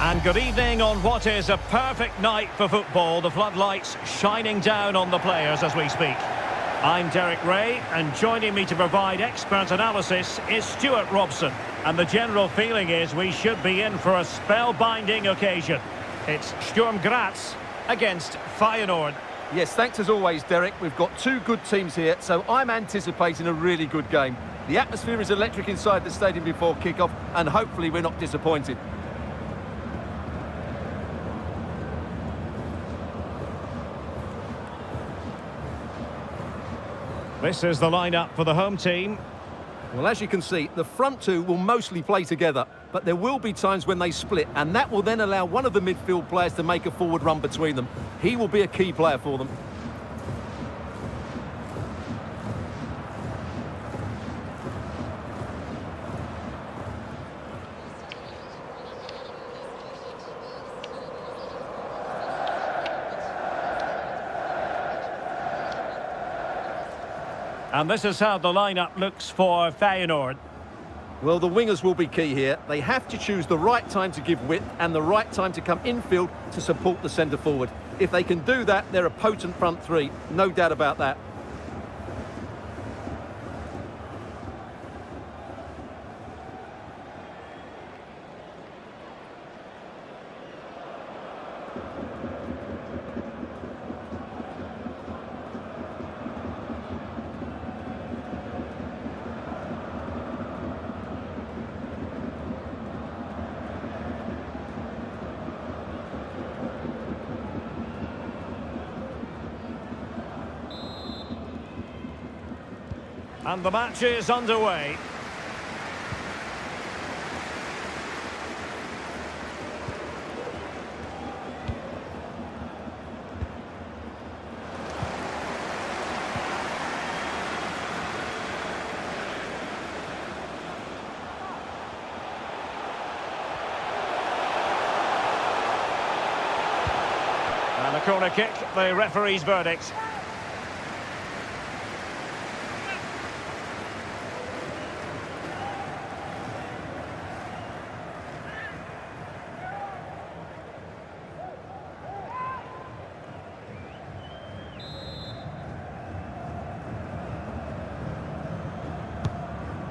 And good evening on what is a perfect night for football. The floodlights shining down on the players as we speak. I'm Derek Ray, and joining me to provide expert analysis is Stuart Robson. And the general feeling is we should be in for a spellbinding occasion. It's Sturm Graz against Feyenoord. Yes, thanks as always, Derek. We've got two good teams here, so I'm anticipating a really good game. The atmosphere is electric inside the stadium before kick-off, and hopefully we're not disappointed. This is the lineup for the home team. Well, as you can see, the front two will mostly play together, but there will be times when they split, and that will then allow one of the midfield players to make a forward run between them. He will be a key player for them. And this is how the lineup looks for Feyenoord. Well, the wingers will be key here. They have to choose the right time to give width and the right time to come infield to support the centre forward. If they can do that, they're a potent front three. No doubt about that. And the match is underway. And a corner kick, the referee's verdict.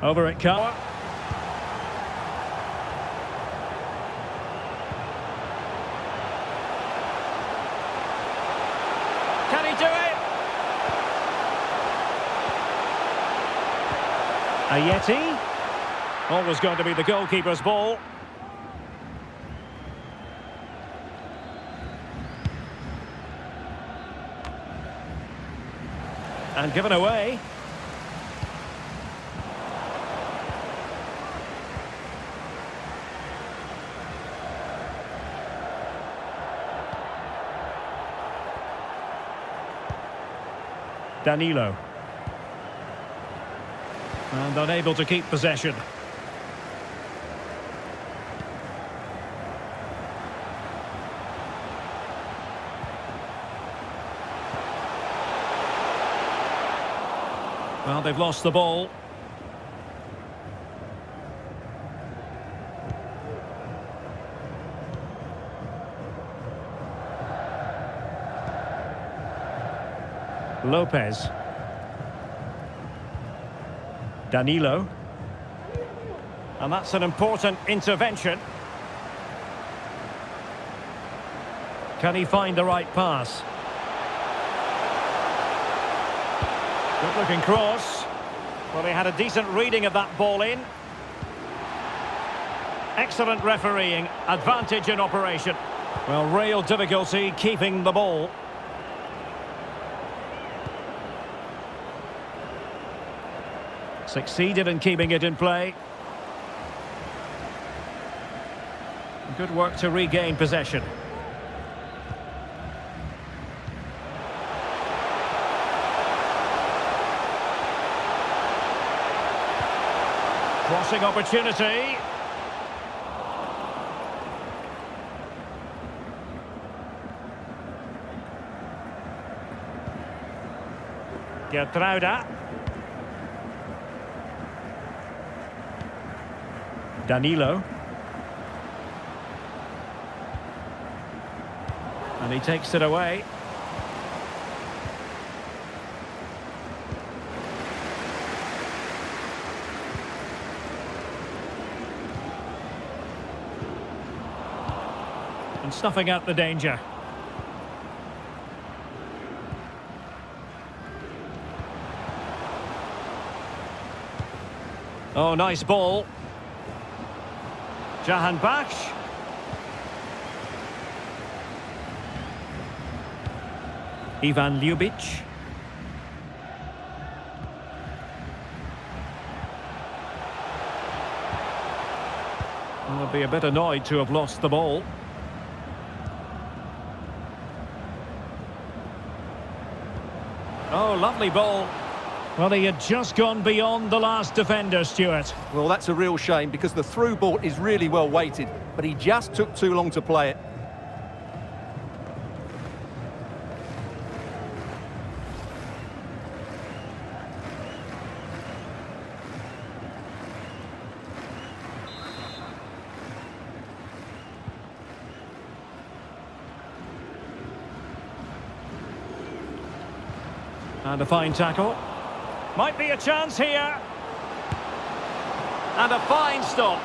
Over it comes. Can he do it? Ayeti. Always going to be the goalkeeper's ball. And given away. Danilo. And unable to keep possession. Well, they've lost the ball. Lopez. Danilo. And that's an important intervention. Can he find the right pass? Good looking cross. Well, he had a decent reading of that ball in. Excellent refereeing. Advantage in operation. Well, real difficulty keeping the ball. Succeeded in keeping it in play. Good work to regain possession. Crossing opportunity. Gertruida. Danilo. And he takes it away. And snuffing out the danger. Oh, nice ball. Jahanbakhsh. Ivan Ljubic. They'll be a bit annoyed to have lost the ball. Oh, lovely ball. Well, he had just gone beyond the last defender, Stuart. Well, that's a real shame because the through ball is really well weighted, but he just took too long to play it. And a fine tackle. Might be a chance here. And a fine stop.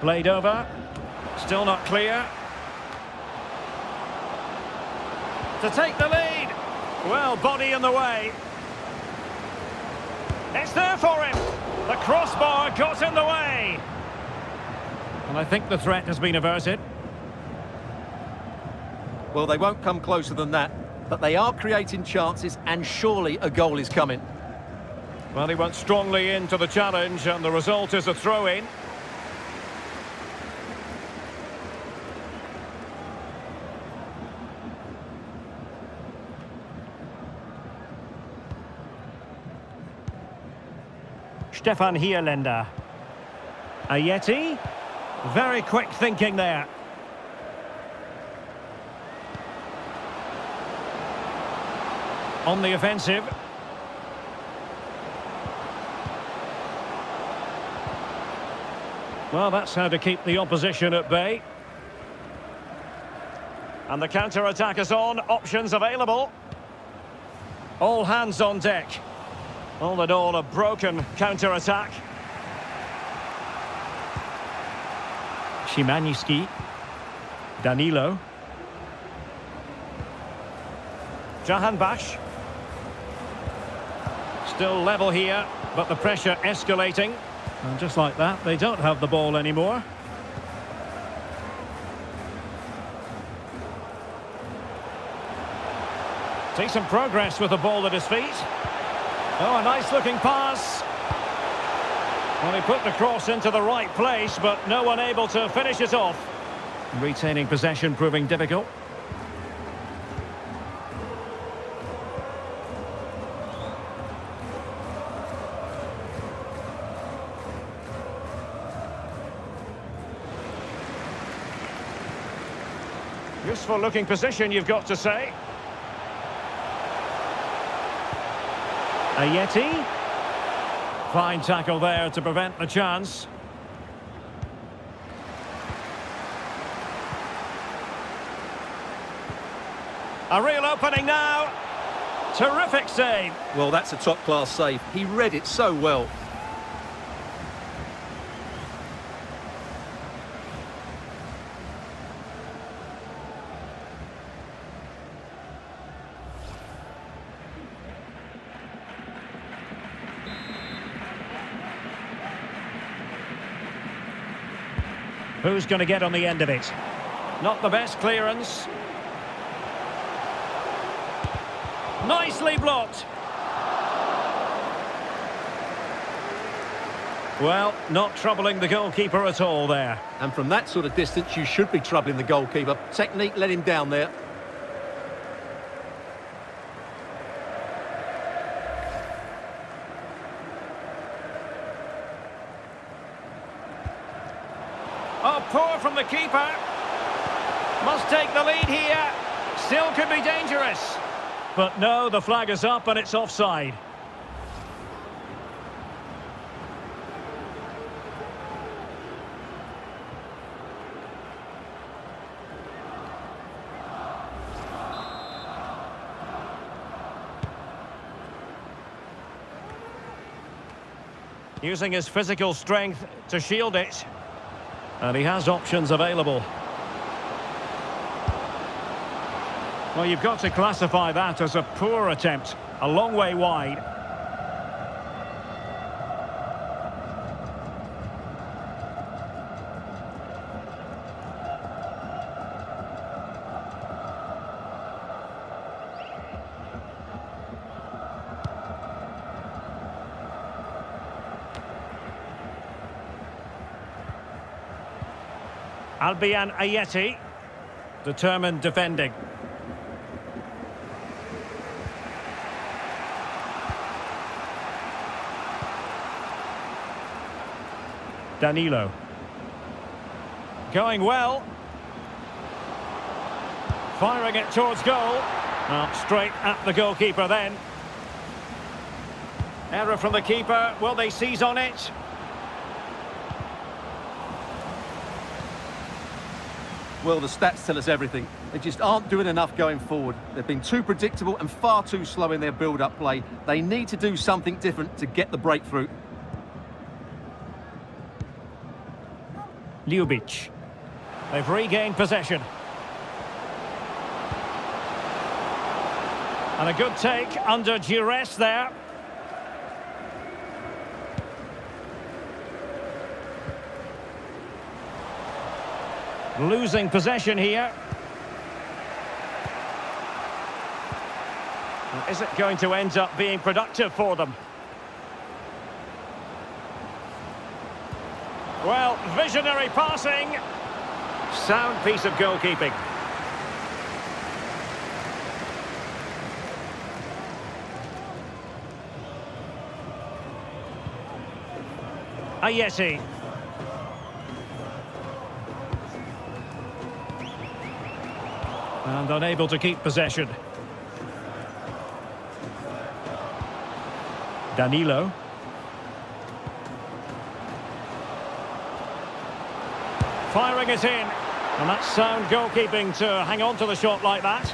Played over. Still not clear. To take the lead. Well, body in the way. It's there for him. The crossbar got in the way. And I think the threat has been averted. Well, they won't come closer than that, but they are creating chances and surely a goal is coming. Well, he went strongly into the challenge and the result is a throw-in. Stefan Hierländer. Ayeti. Very quick thinking there. On the offensive. Well, that's how to keep the opposition at bay. And the counter-attack is on. Options available. All hands on deck. All in all, a broken counter-attack. Szymański. Danilo. Jahanbakhsh. Still level here, but the pressure escalating. And just like that, they don't have the ball anymore. Decent progress with the ball at his feet. Oh, a nice-looking pass. Well, he put the cross into the right place, but no one able to finish it off. Retaining possession proving difficult. Useful-looking position, you've got to say. Ayeti. Fine tackle there to prevent the chance. A real opening now. Terrific save. Well, that's a top-class save. He read it so well. Who's going to get on the end of it? Not the best clearance. Nicely blocked. Well, not troubling the goalkeeper at all there. And from that sort of distance, you should be troubling the goalkeeper. Technique let him down there. poor from the keeper. Must take the lead here. Still could be dangerous. But no, the flag is up and it's offside. Using his physical strength to shield it. And he has options available. Well, you've got to classify that as a poor attempt. A long way wide. Albian Ayeti, determined defending. Danilo. Going well. Firing it towards goal. Well, straight at the goalkeeper then. Error from the keeper. Will they seize on it? Well, the stats tell us everything. They just aren't doing enough going forward. They've been too predictable and far too slow in their build-up play. They need to do something different to get the breakthrough. Ljubic. They've regained possession. And a good take under duress there. Losing possession here. Is it going to end up being productive for them? Well, visionary passing. Sound piece of goalkeeping. Ayeti. And unable to keep possession. Danilo. Firing it in. And that's sound goalkeeping to hang on to the shot like that.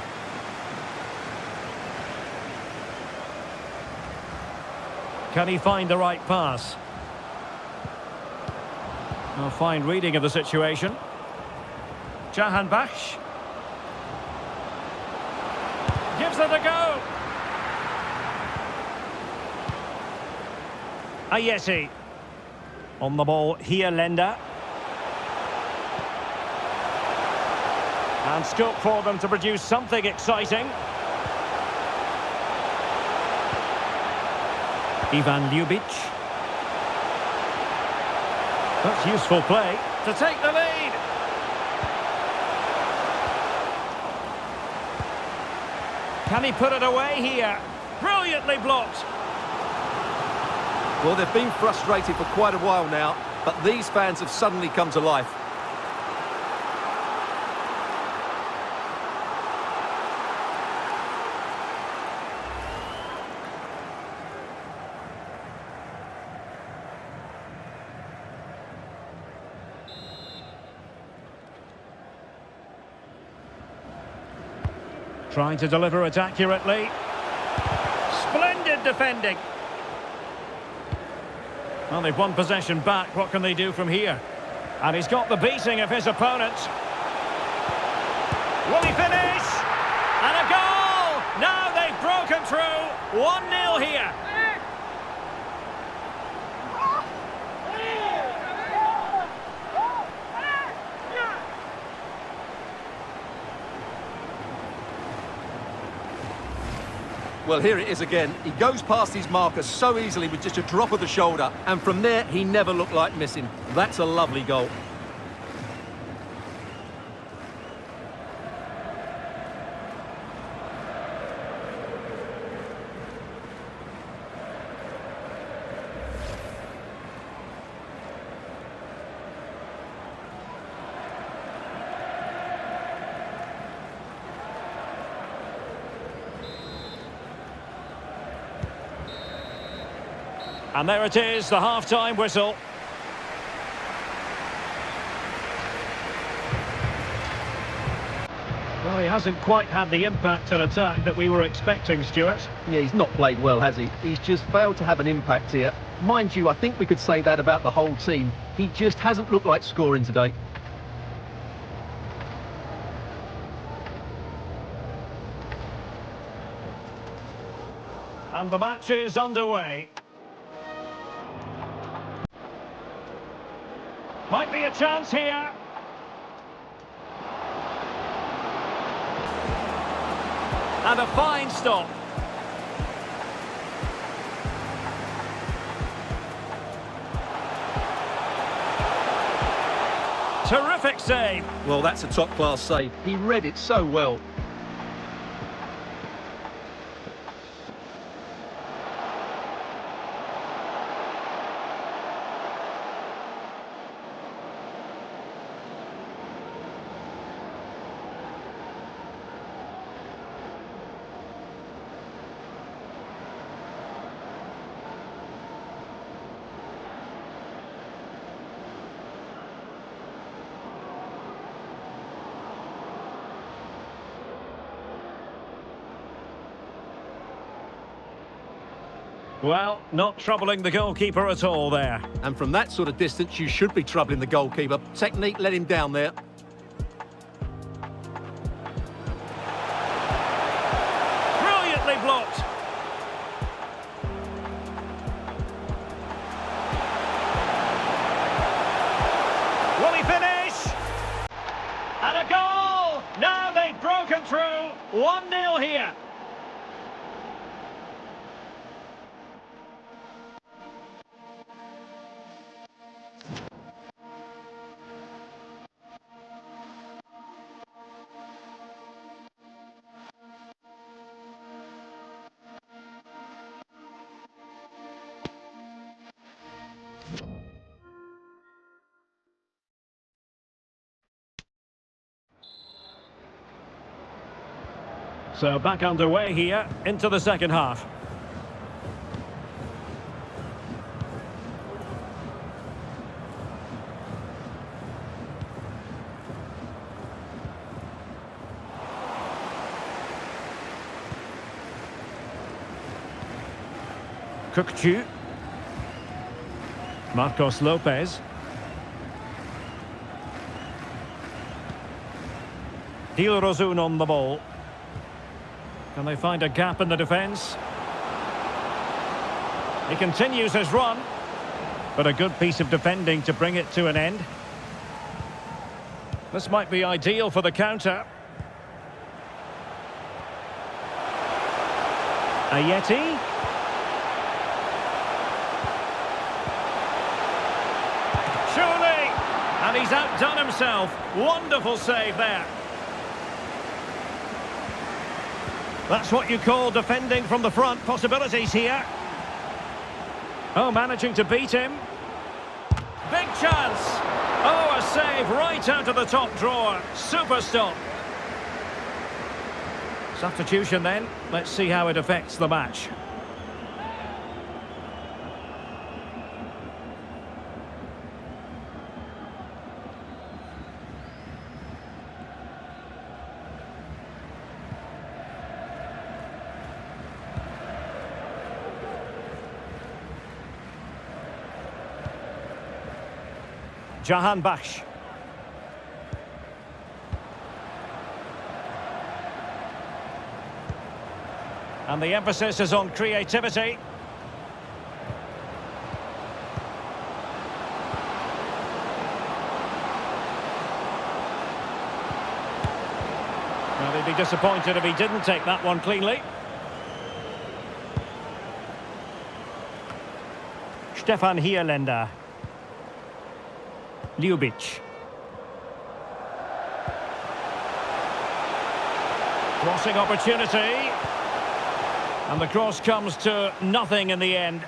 Can he find the right pass? A fine reading of the situation. Jahanbakhsh. Gives it a go. Ayeti. On the ball here, Lenda. And scope for them to produce something exciting. Ivan Ljubic. That's useful play to take the lead. Can he put it away here? Brilliantly blocked. Well, they've been frustrated for quite a while now, but these fans have suddenly come to life. Trying to deliver it accurately. Splendid defending. Well, they've won possession back. What can they do from here? And he's got the beating of his opponent. Will he finish? And a goal! Now they've broken through. 1-0 here. Well, here it is again. He goes past his marker so easily with just a drop of the shoulder, and from there, he never looked like missing. That's a lovely goal. And there it is, the half-time whistle. Well, he hasn't quite had the impact and attack that we were expecting, Stuart. Yeah, he's not played well, has he? He's just failed to have an impact here. Mind you, I think we could say that about the whole team. He just hasn't looked like scoring today. And the match is underway. Might be a chance here. And a fine stop. Terrific save. Well, that's a top-class save. He read it so well. Well, not troubling the goalkeeper at all there. And from that sort of distance, you should be troubling the goalkeeper. Technique let him down there. Brilliantly blocked. Will he finish? And a goal! Now they've broken through. 1-0 here. So back underway here into the second half. Kukcu. Marcos Lopez. Dilrosun on the ball. Can they find a gap in the defence? He continues his run, but a good piece of defending to bring it to an end. This might be ideal for the counter. Ayeti. Surely! And he's outdone himself. Wonderful save there. That's what you call defending from the front. Possibilities here. Oh, managing to beat him. Big chance. Oh, a save right out of the top drawer. Super stop. Substitution then. Let's see how it affects the match. Jahan Baksh. And the emphasis is on creativity. Well, he'd be disappointed if he didn't take that one cleanly. Stefan Hierländer. Ljubic. Crossing opportunity. And the cross comes to nothing in the end.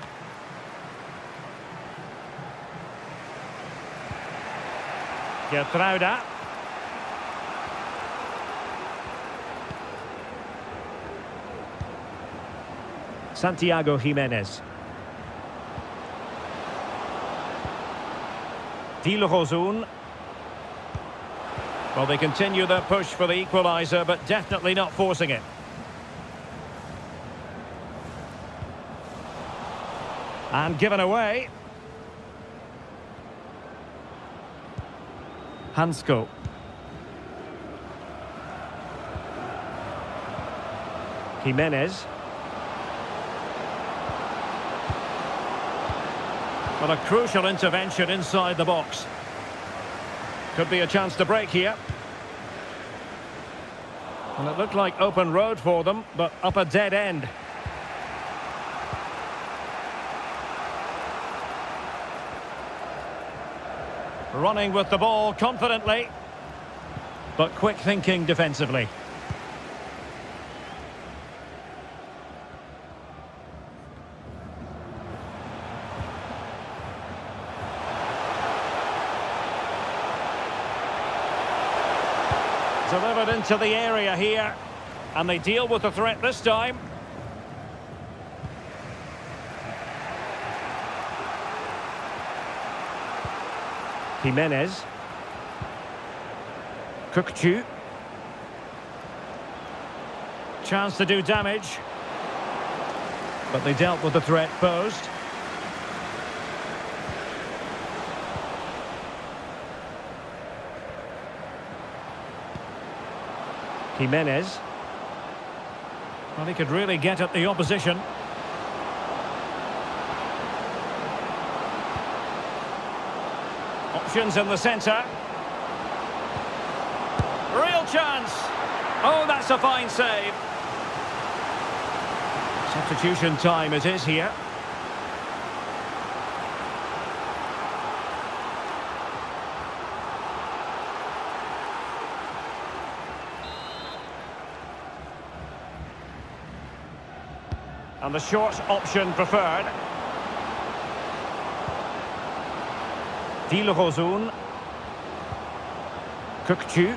Gertruida. Santiago Jimenez. Dynamo. Well, they continue their push for the equaliser, but definitely not forcing it. And given away. Hansko. Jimenez. Well, a crucial intervention inside the box. Could be a chance to break here. And it looked like open road for them, but up a dead end. Running with the ball confidently, but quick thinking defensively. Delivered into the area here, and they deal with the threat this time. Jimenez. Kukçu. Chance to do damage, but they dealt with the threat posed. Jimenez. Well, he could really get at the opposition. Options in the centre. Real chance. Oh, that's a fine save. Substitution time it is here. And the short option preferred. Dynamo. Kukçu.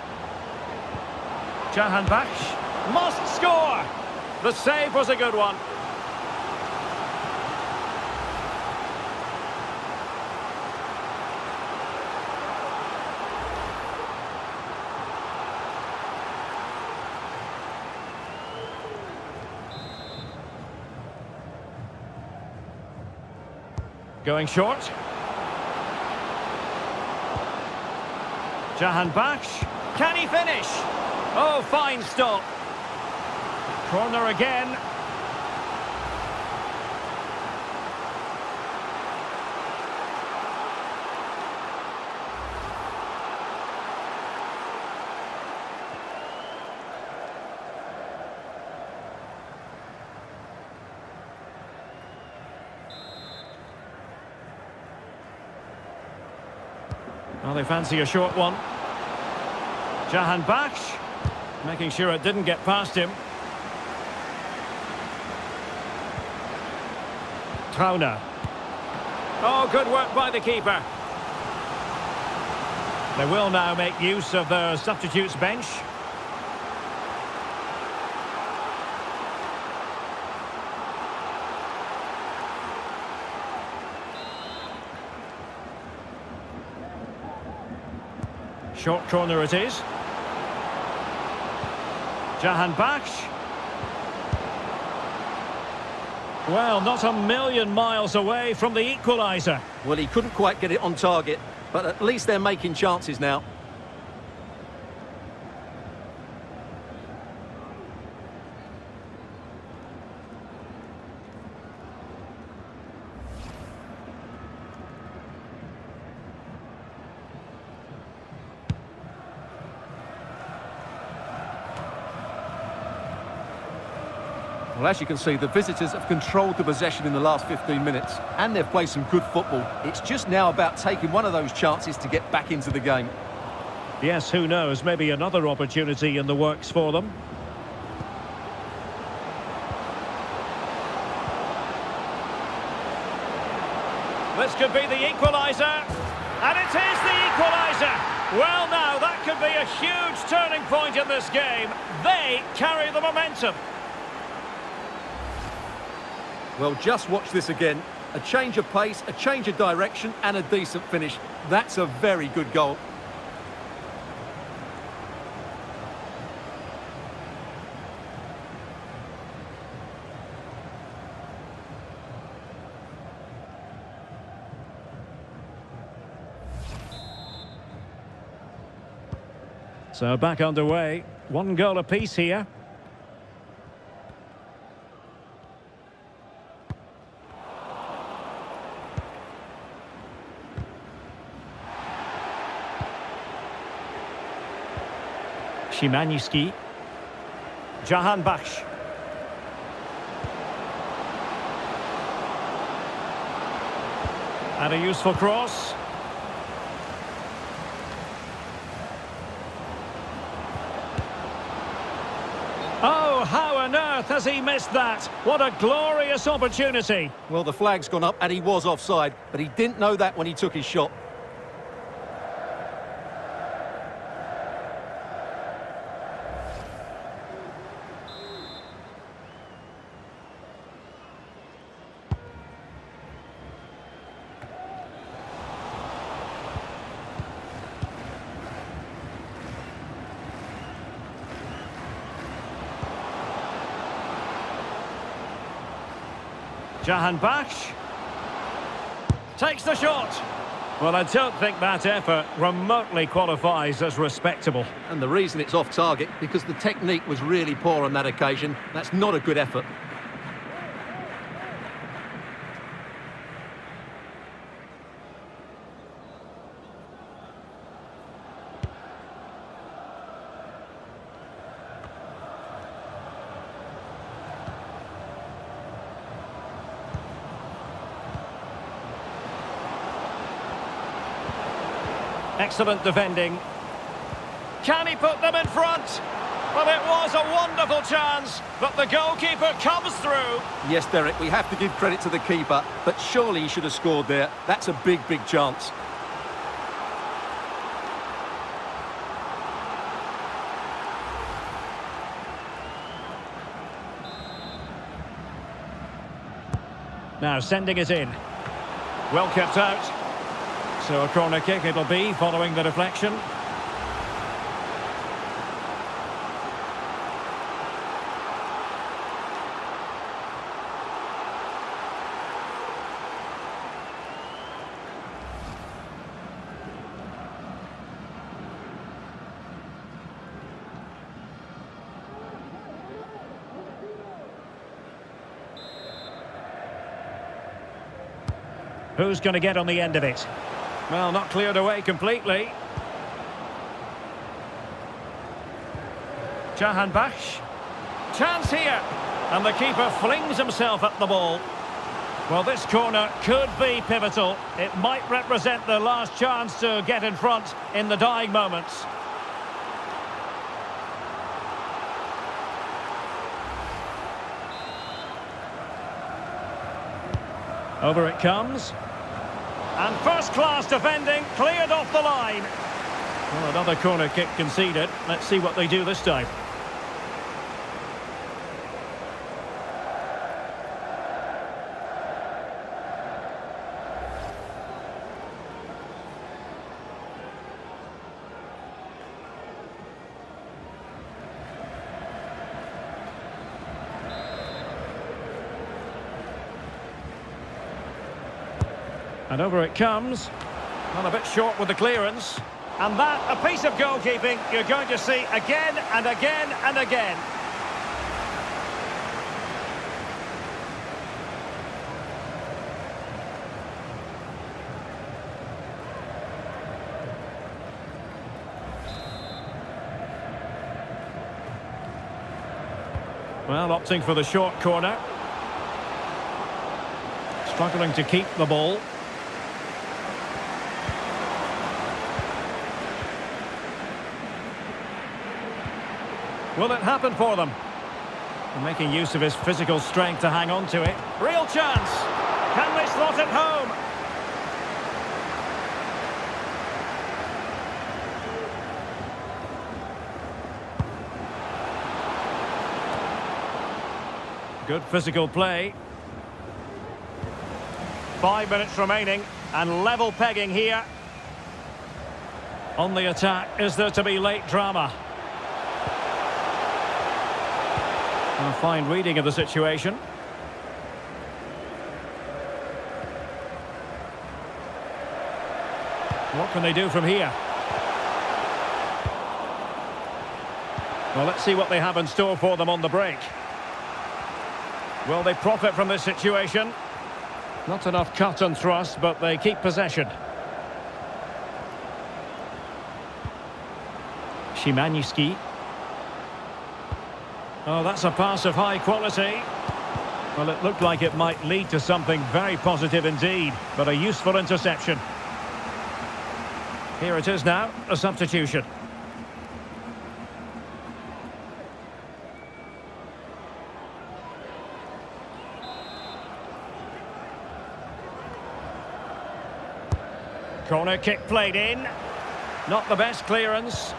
Jahanbakhsh must score. The save was a good one. Going short. Jahanbakhsh. Can he finish? Oh, fine stop. Corner again. Well, they fancy a short one. Jahanbakhsh, making sure it didn't get past him. Trauner. Oh, good work by the keeper. They will now make use of their substitutes bench. Short corner it is. Jahanbakhsh. Well, not a million miles away from the equaliser. Well, he couldn't quite get it on target, but at least they're making chances now. Well, as you can see, the visitors have controlled the possession in the last 15 minutes, and they've played some good football. It's just now about taking one of those chances to get back into the game. Yes, who knows, maybe another opportunity in the works for them. This could be the equaliser, and it is the equaliser. Well, now, that could be a huge turning point in this game. They carry the momentum. Well, just watch this again. A change of pace, a change of direction, and a decent finish. That's a very good goal. So back underway. 1 goal apiece here. Szymanski. Jahanbakhsh. And a useful cross. Oh, how on earth has he missed that? What a glorious opportunity. Well, the flag's gone up and he was offside, but he didn't know that when he took his shot. Jahanbakhsh takes the shot. Well, I don't think that effort remotely qualifies as respectable. And the reason it's off target, because the technique was really poor on that occasion. That's not a good effort. Excellent defending. Can he put them in front? Well, it was a wonderful chance, but the goalkeeper comes through. Yes, Derek, we have to give credit to the keeper, but surely he should have scored there. That's a big, big chance. Now sending it in. Well kept out. So a corner kick it'll be, following the deflection. Who's going to get on the end of it? Well, not cleared away completely. Jahanbakhsh. Chance here. And the keeper flings himself at the ball. Well, this corner could be pivotal. It might represent the last chance to get in front in the dying moments. Over it comes. And first-class defending, cleared off the line. Well, another corner kick conceded. Let's see what they do this time. And over it comes. Well, a bit short with the clearance. And that, a piece of goalkeeping you're going to see again and again and again. Well, opting for the short corner. Struggling to keep the ball. Will it happen for them? Making use of his physical strength to hang on to it. Real chance. Can they slot it home? Good physical play. 5 minutes remaining and level pegging here. On the attack, is there to be late drama? A fine reading of the situation. What can they do from here? Well, let's see what they have in store for them on the break. Will they profit from this situation? Not enough cut and thrust, but they keep possession. Szymański. Oh, that's a pass of high quality. Well, it looked like it might lead to something very positive indeed, but a useful interception. Here it is now, a substitution. Corner kick played in. Not the best clearance.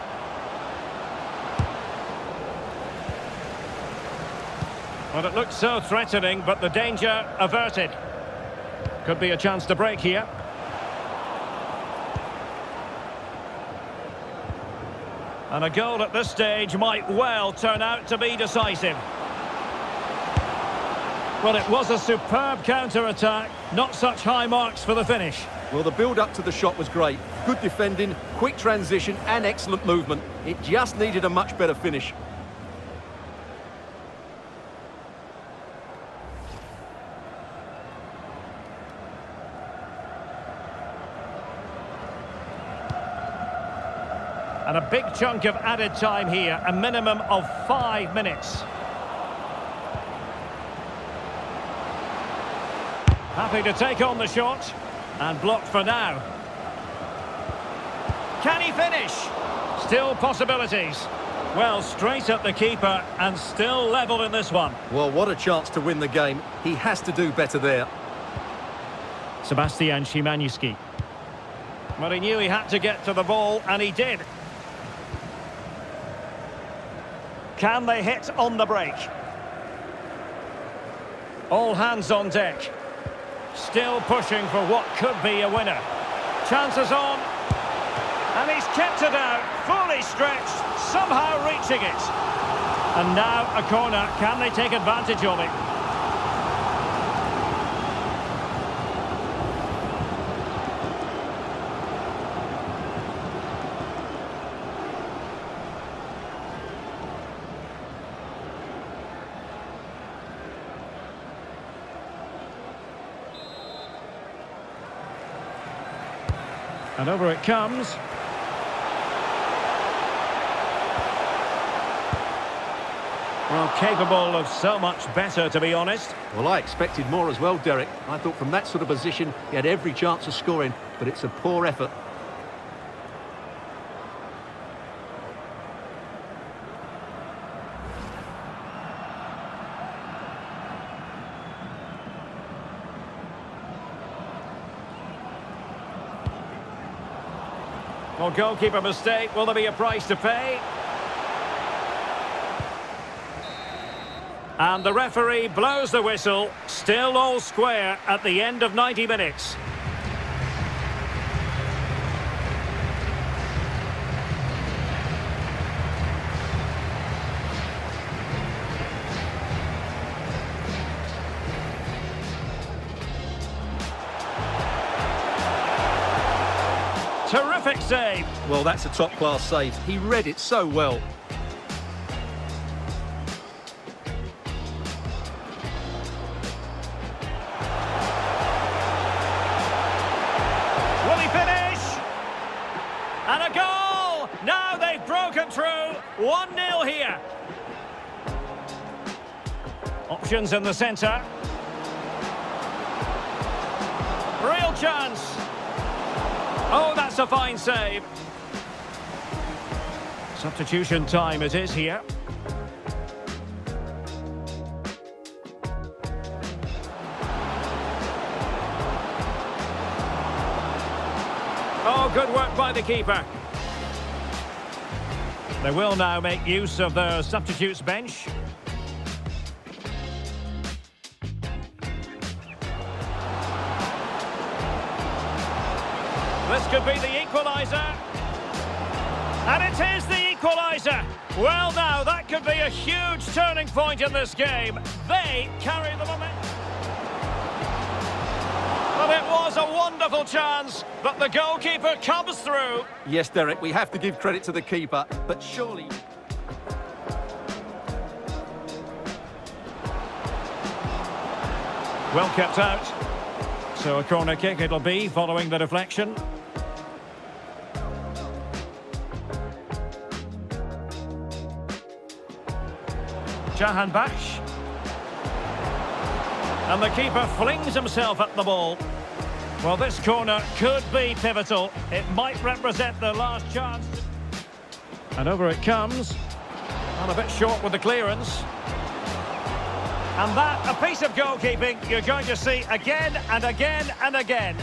Well, it looked so threatening, but the danger averted. Could be a chance to break here. And a goal at this stage might well turn out to be decisive. Well, it was a superb counter-attack. Not such high marks for the finish. Well, the build-up to the shot was great. Good defending, quick transition and excellent movement. It just needed a much better finish. And a big chunk of added time here, a minimum of 5 minutes. Happy to take on the shot. And blocked for now. Can he finish? Still possibilities. Well, straight at the keeper and still level in this one. Well, what a chance to win the game. He has to do better there. Sebastian Szymański. Well, he knew he had to get to the ball, and he did. Can they hit on the break? All hands on deck. Still pushing for what could be a winner. Chances on. And he's kept it out, fully stretched, somehow reaching it. And now a corner. Can they take advantage of it? And over it comes. Well, capable of so much better, to be honest. Well, I expected more as well, Derek. I thought from that sort of position, he had every chance of scoring, but it's a poor effort. Well, goalkeeper mistake. Will there be a price to pay? And the referee blows the whistle. Still all square at the end of 90 minutes. Terrific save. Well, that's a top-class save. He read it so well. Will he finish? And a goal! Now they've broken through. 1-0 here. Options in the centre. Real chance. Oh, that's a fine save. Substitution time it is here. Oh, good work by the keeper. They will now make use of their substitutes bench. This could be the equaliser. And it is the equaliser. Well, now, that could be a huge turning point in this game. They carry the momentum. Well, it was a wonderful chance, but the goalkeeper comes through. Yes, Derek, we have to give credit to the keeper, but surely... Well kept out. So a corner kick it'll be, following the deflection. Jahanbakhsh. And the keeper flings himself at the ball. Well, this corner could be pivotal. It might represent the last chance. And over it comes. And a bit short with the clearance. And that, a piece of goalkeeping you're going to see again and again and again.